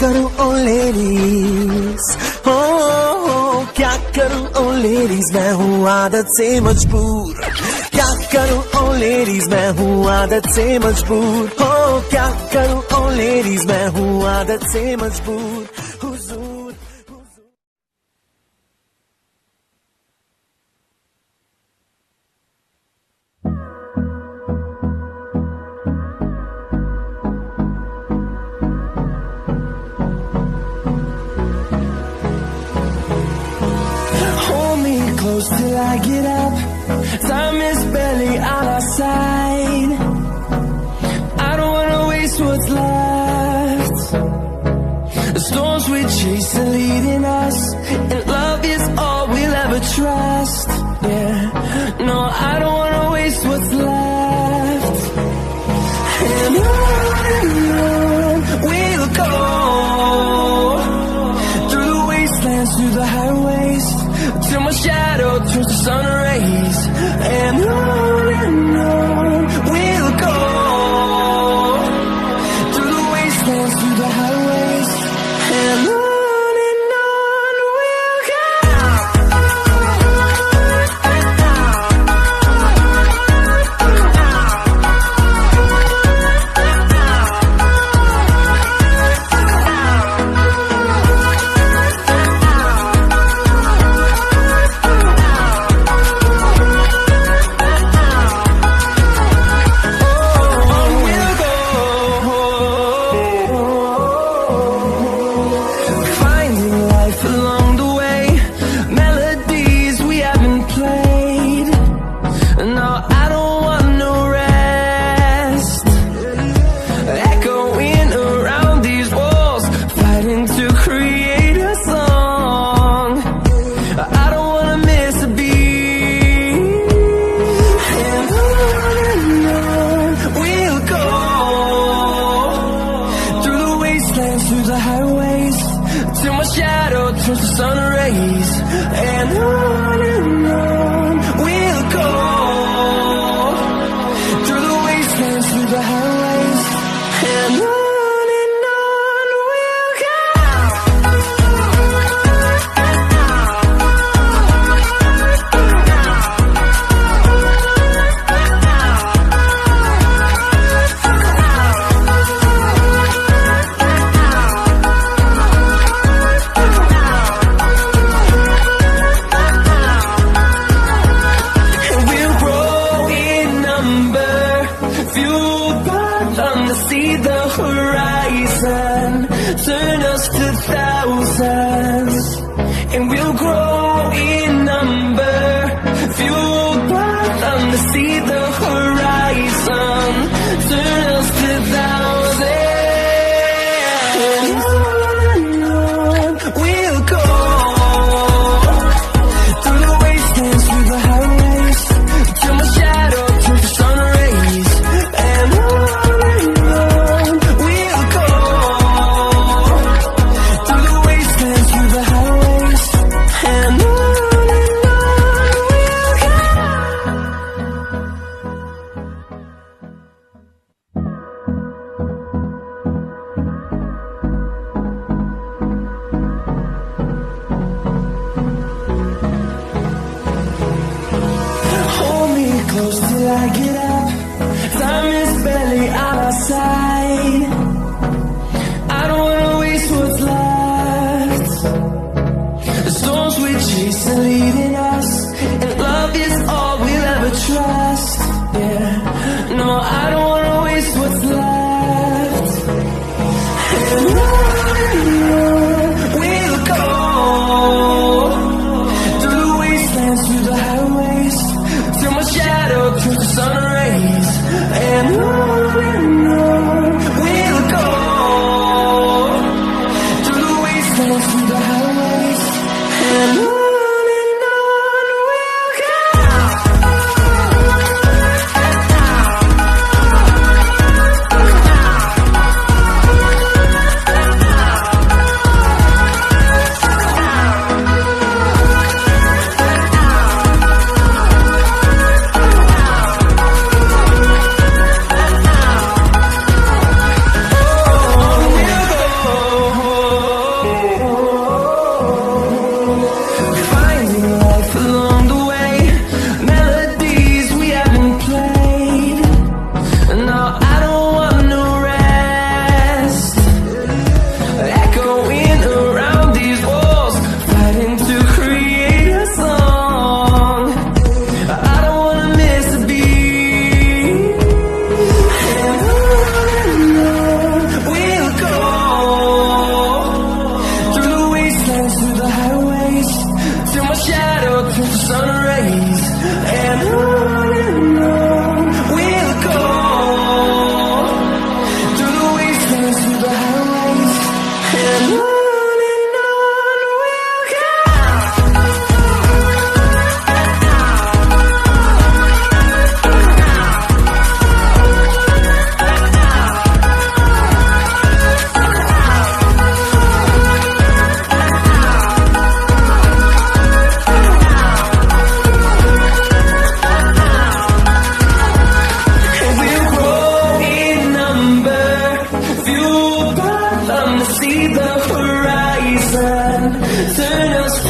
करूं ओ लेडीज, क्या करूं ओ लेडीज, मैं हूँ आदत से मजबूर। क्या करूं ओ लेडीज, मैं हूँ आदत से मजबूर। क्या करूं ओ लेडीज, मैं हूँ आदत से मजबूर। हुजूर close till I get up. Time is barely on our side. I don't wanna waste what's left. The storms we chase are leading us, and love is all we'll ever trust. Yeah, no, I don't wanna waste what's left. And on we'll go, through the wastelands, through the highways, till my shadow turns to sun rays. And on we'll go, through the wastelands, through the highways, and on we'll go. Through the highways, till my shadow turns to sun rays. And on we'll go, through the wastelands, through the highways, and on we'll go. See the horizon, turn us to thousands, and we'll grow in number, fueled by thunder. See the horizon, turn us to thousands, and on we'll go, through the wastelands, through the highways, till my shadow turns to sun rays. And close till I get up. Time is barely on our side. I don't wanna waste what's left. The storms we chase are leading us, and love is all we'll ever trust. Yeah, no, I don't wanna waste what's left. And on we'll go, through the wastelands, through the highways, till my shadow turns to sun rays. And on we'll go, through the wastelands, through the highways, and on. the horizon, turn us